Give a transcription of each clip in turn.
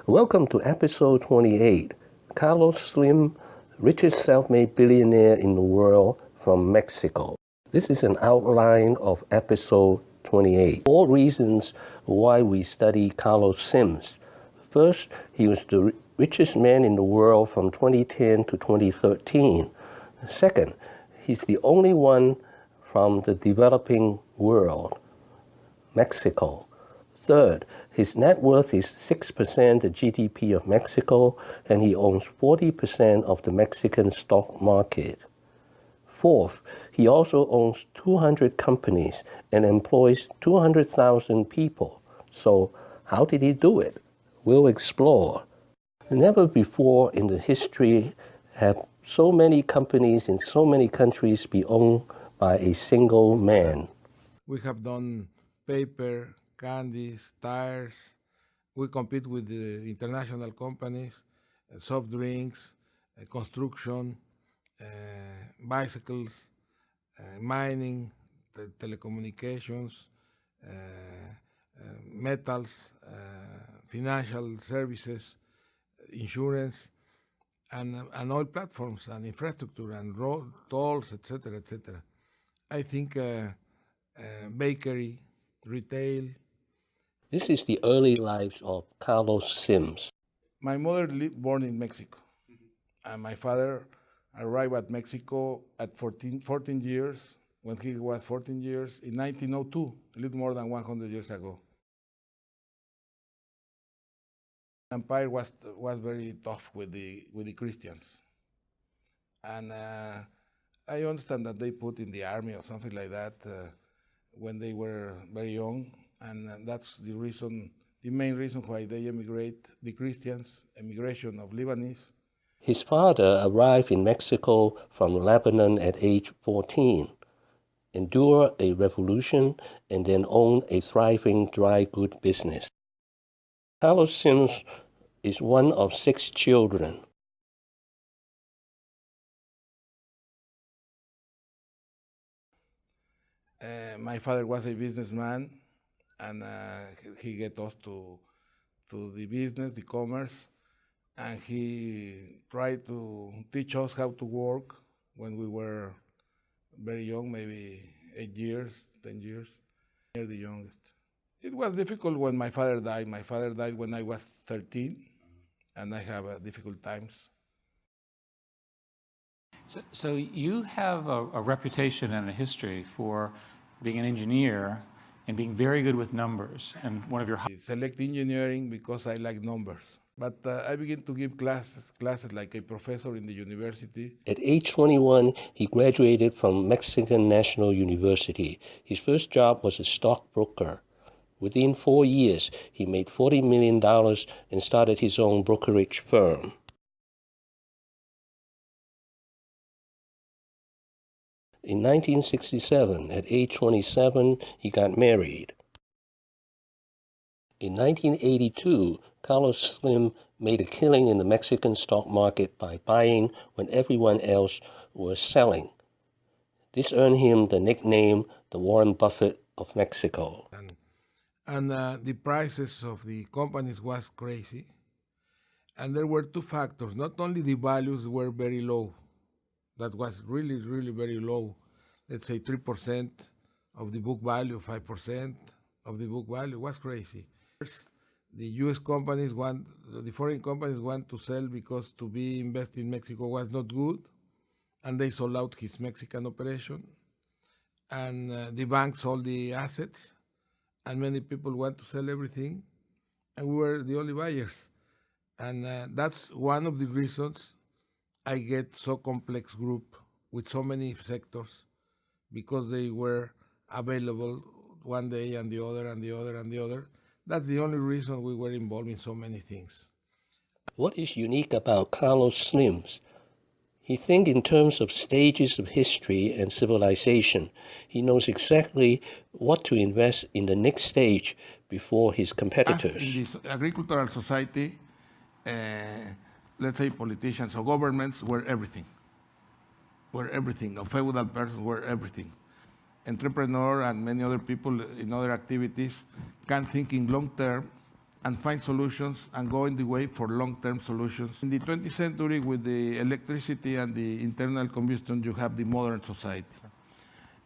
Welcome to episode 28, Carlos Slim, richest self-made billionaire in the world from Mexico. This is an outline of episode 28. 4 reasons why we study Carlos Slims. First, he was the richest man in the world from 2010 to 2013. Second, he's the only one from the developing world, Mexico. Third, his net worth is 6% the GDP of Mexico, and he owns 40% of the Mexican stock market. Fourth, he also owns 200 companies and employs 200,000 people. So how did he do it? We'll explore. Never before in the history have so many companies in so many countries be owned by a single man. We have done paper, candies, tires. We compete with the international companies, soft drinks, construction, bicycles, mining, telecommunications, metals, financial services, insurance, and oil platforms and infrastructure and road, tolls, etc., etc. I think bakery, retail. This is the early lives of Carlos Slims. My mother born in Mexico, and my father arrived at Mexico at 14 years, when he was 14 years, in 1902, a little more than 100 years ago. The empire was very tough with the Christians, and I understand that they put in the army or something like that when they were very young, and that's the reason, the main reason why they emigrate, the Christians, emigration of Lebanese. His father arrived in Mexico from Lebanon at age 14, endured a revolution, and then owned a thriving dry goods business. Carlos Slims is one of 6 children. My father was a businessman, and he get us to the business, the commerce, and he tried to teach us how to work when we were very young, maybe 8 years, 10 years, near the youngest. It was difficult when my father died. My father died when I was 13, and I have difficult times. So you have a reputation and a history for being an engineer and being very good with numbers. And one of your I select engineering because I like numbers. But I began to give classes like a professor in the university. At age 21, he graduated from Mexican National University. His first job was a stockbroker. Within 4 years, he made $40 million and started his own brokerage firm. In 1967, at age 27, he got married. In 1982, Carlos Slim made a killing in the Mexican stock market by buying when everyone else was selling. This earned him the nickname the Warren Buffett of Mexico. And the prices of the companies was crazy. And there were 2 factors. Not only the values were very low, that was really, really very low. Let's say 3% of the book value, 5% of the book value, was crazy. The U.S. companies the foreign companies want to sell because to be invested in Mexico was not good, and they sold out his Mexican operation, and the bank sold the assets, and many people want to sell everything, and we were the only buyers. And that's one of the reasons I get so complex group with so many sectors, because they were available one day and the other and the other and the other. That's the only reason we were involved in so many things. What is unique about Carlos Slims? He thinks in terms of stages of history and civilization. He knows exactly what to invest in the next stage before his competitors. In this agricultural society, let's say politicians or governments were everything. Or feudal persons were everything. Entrepreneur and many other people in other activities can think in long term and find solutions and go in the way for long-term solutions. In the 20th century, with the electricity and the internal combustion, you have the modern society.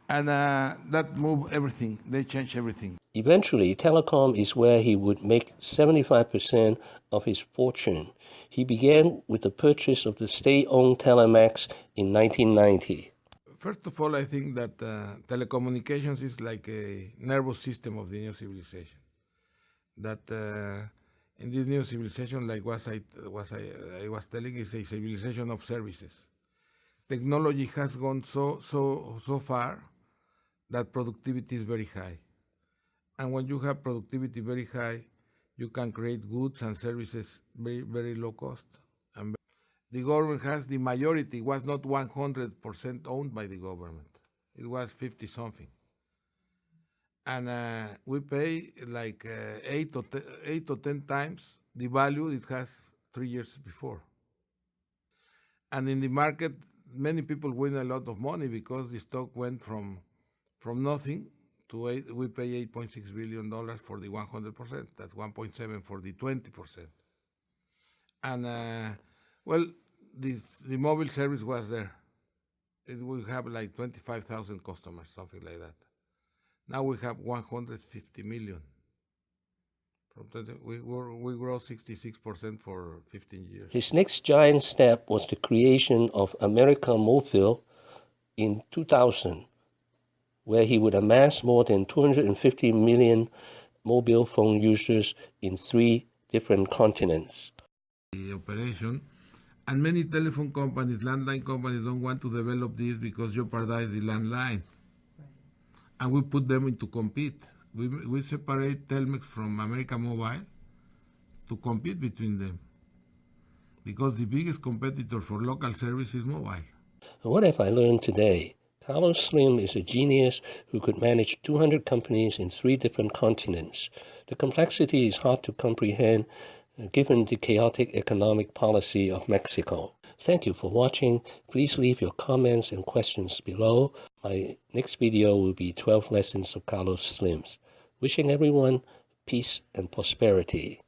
And that moved everything. They changed everything. Eventually, Telecom is where he would make 75% of his fortune. He began with the purchase of the state-owned Telemax in 1990. First of all, I think that telecommunications is like a nervous system of the new civilization. That in this new civilization, like I was telling, is a civilization of services. Technology has gone so far that productivity is very high. And when you have productivity very high, you can create goods and services very low cost. And the government has the majority. It was not 100% owned by the government. It was 50-something. And we pay like 8 or 10 times the value it has 3 years before. And in the market, many people win a lot of money because the stock went from nothing to we pay $8.6 billion for the 100%. That's 1.7 for the 20%. And well, the mobile service was there. We have like 25,000 customers, something like that. Now we have 150 million. We grow 66% for 15 years. His next giant step was the creation of America Mobile in 2000, where he would amass more than 250 million mobile phone users in 3 different continents. The operation, and many telephone companies, landline companies, don't want to develop this because jeopardize the landline. And we put them in to compete. We separate Telmex from America Mobile to compete between them, because the biggest competitor for local service is mobile. What have I learned today? Carlos Slim is a genius who could manage 200 companies in 3 different continents. The complexity is hard to comprehend given the chaotic economic policy of Mexico. Thank you for watching. Please leave your comments and questions below. My next video will be 12 lessons of Carlos Slim. Wishing everyone peace and prosperity.